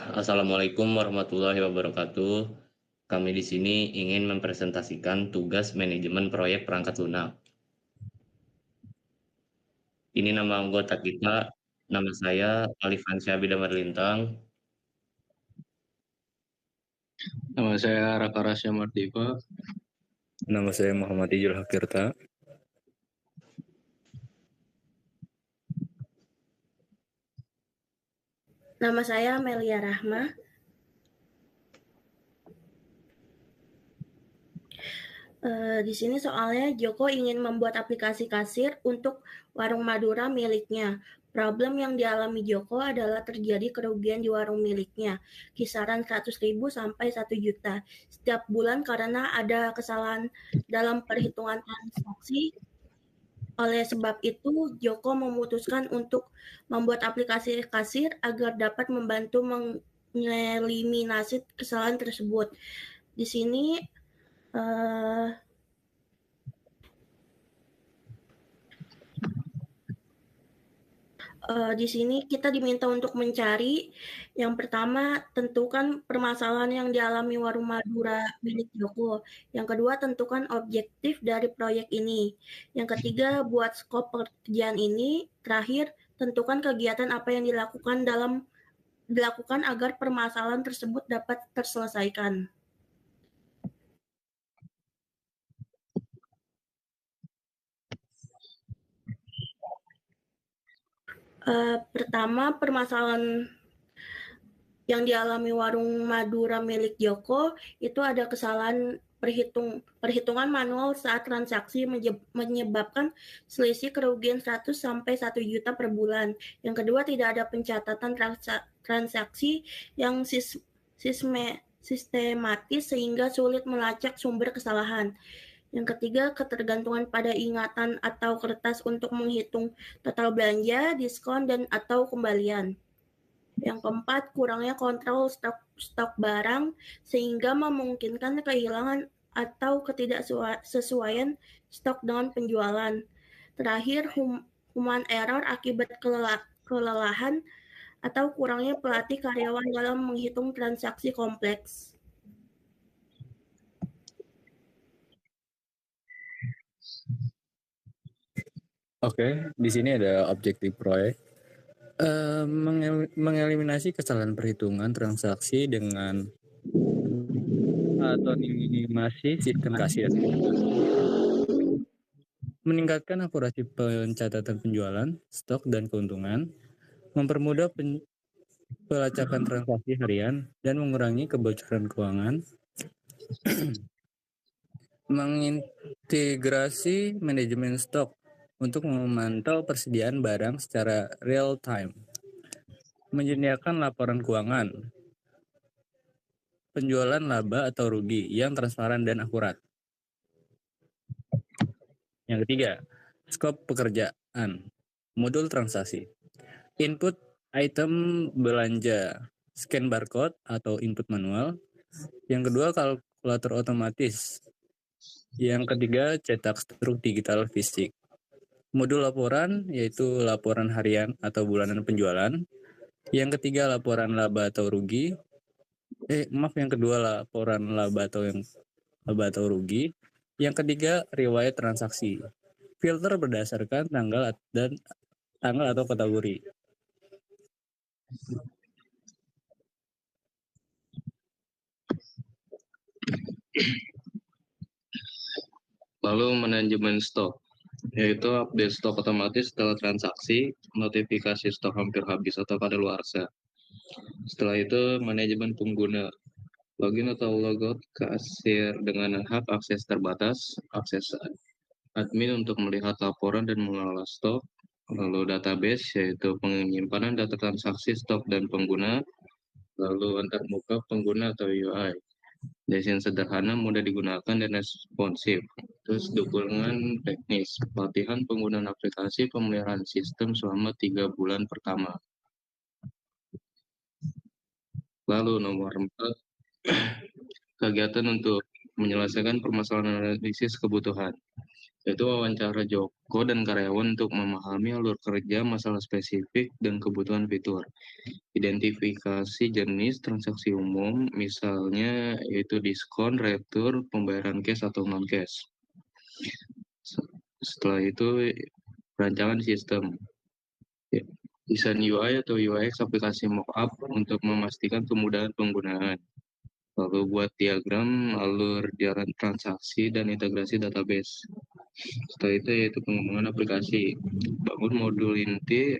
Assalamualaikum warahmatullahi wabarakatuh. Kami di sini ingin mempresentasikan tugas manajemen proyek perangkat lunak. Ini nama anggota kita, nama saya Alifansyah Bidamar Lintang. Nama saya Raka Rasya Mardipa. Nama saya Muhammad Ijul Hakirta. Nama saya Melia Rahma. Di sini soalnya Joko ingin membuat aplikasi kasir untuk warung Madura miliknya. Problem yang dialami Joko adalah terjadi kerugian di warung miliknya, kisaran 100.000 sampai 1 juta setiap bulan karena ada kesalahan dalam perhitungan transaksi. Oleh sebab itu, Joko memutuskan untuk membuat aplikasi kasir agar dapat membantu mengeliminasi kesalahan tersebut. Di sini di sini kita diminta untuk mencari, yang pertama tentukan permasalahan yang dialami warung Madura milik Joko. Yang kedua tentukan objektif dari proyek ini. Yang ketiga buat skop pekerjaan ini. Terakhir tentukan kegiatan apa yang dilakukan agar permasalahan tersebut dapat terselesaikan. Pertama, permasalahan yang dialami warung Madura milik Joko itu ada kesalahan perhitungan manual saat transaksi menyebabkan selisih kerugian 100 sampai 1 juta per bulan. Yang kedua, tidak ada pencatatan transaksi yang sistematis sehingga sulit melacak sumber kesalahan. Yang ketiga, ketergantungan pada ingatan atau kertas untuk menghitung total belanja, diskon, dan atau kembalian. Yang keempat, kurangnya kontrol stok barang sehingga memungkinkan kehilangan atau ketidaksesuaian stok dengan penjualan. Terakhir, human error akibat kelelahan atau kurangnya pelatih karyawan dalam menghitung transaksi kompleks. Oke, di sini ada objektif proyek. Mengeliminasi kesalahan perhitungan transaksi dengan atau minimasi sistem kasir. Meningkatkan akurasi pencatatan penjualan, stok, dan keuntungan. Mempermudah pelacakan transaksi harian dan mengurangi kebocoran keuangan. Mengintegrasi manajemen stok untuk memantau persediaan barang secara real time. Menyediakan laporan keuangan, penjualan laba atau rugi yang transparan dan akurat. Yang ketiga, skop pekerjaan, modul transaksi. Input item belanja, scan barcode atau input manual. Yang kedua, kalkulator otomatis. Yang ketiga, cetak struk digital fisik. Modul laporan yaitu laporan harian atau bulanan penjualan. Yang ketiga, laporan laba atau rugi. Yang kedua, laporan laba atau rugi. Yang ketiga, riwayat transaksi. Filter berdasarkan tanggal atau kategori. Lalu manajemen stok, yaitu update stok otomatis setelah transaksi, notifikasi stok hampir habis atau kadaluarsa. Setelah itu manajemen pengguna, login atau logout kasir dengan hak akses terbatas, akses admin untuk melihat laporan dan mengelola stok, lalu database yaitu penyimpanan data transaksi stok dan pengguna, lalu antarmuka pengguna atau UI. Desain sederhana, mudah digunakan, dan responsif. Terus dukungan teknis, pelatihan penggunaan aplikasi, pemeliharaan sistem selama 3 bulan pertama. Lalu nomor 4, kegiatan untuk menyelesaikan permasalahan analisis kebutuhan, yaitu wawancara Joko dan karyawan untuk memahami alur kerja, masalah spesifik, dan kebutuhan fitur. Identifikasi jenis transaksi umum, misalnya yaitu diskon, retur, pembayaran cash atau non-cash. Setelah itu, perancangan sistem. Ya, desain UI atau UX aplikasi mockup untuk memastikan kemudahan penggunaan. Lalu buat diagram alur jalan transaksi dan integrasi database. Setelah itu yaitu pengembangan aplikasi. Bangun modul inti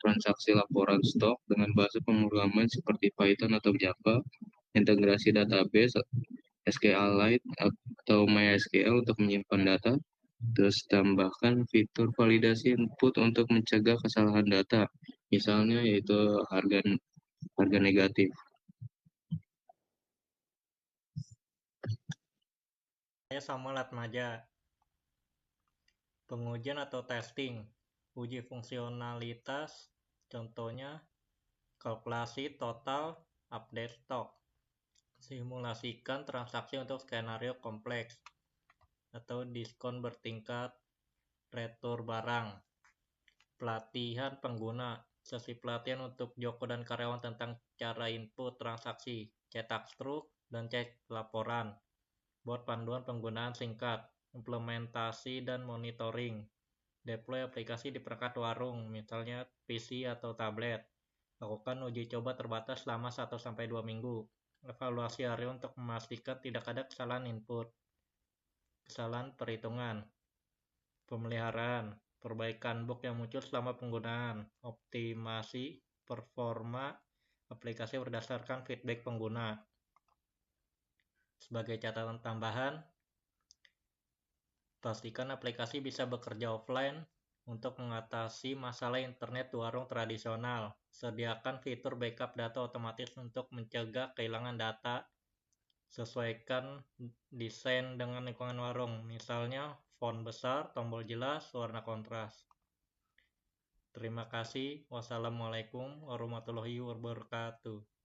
transaksi laporan stok dengan bahasa pemrograman seperti Python atau Java, integrasi database SQLite atau MySQL untuk menyimpan data, terus tambahkan fitur validasi input untuk mencegah kesalahan data, misalnya yaitu harga negatif. Saya Samuel Atmaja. Pengujian atau testing, uji fungsionalitas, contohnya kalkulasi total, update stok, simulasikan transaksi untuk skenario kompleks, atau diskon bertingkat, retur barang, pelatihan pengguna, sesi pelatihan untuk Joko dan karyawan tentang cara input transaksi, cetak struk, dan cek laporan, buat panduan penggunaan singkat, implementasi dan monitoring, deploy aplikasi di perangkat warung, misalnya PC atau tablet, lakukan uji coba terbatas selama 1-2 minggu, evaluasi area untuk memastikan tidak ada kesalahan input, kesalahan perhitungan, pemeliharaan, perbaikan bug yang muncul selama penggunaan, optimasi performa aplikasi berdasarkan feedback pengguna. Sebagai catatan tambahan, pastikan aplikasi bisa bekerja offline untuk mengatasi masalah internet di warung tradisional. Sediakan fitur backup data otomatis untuk mencegah kehilangan data. Sesuaikan desain dengan lingkungan warung, misalnya font besar, tombol jelas, warna kontras. Terima kasih. Wassalamualaikum warahmatullahi wabarakatuh.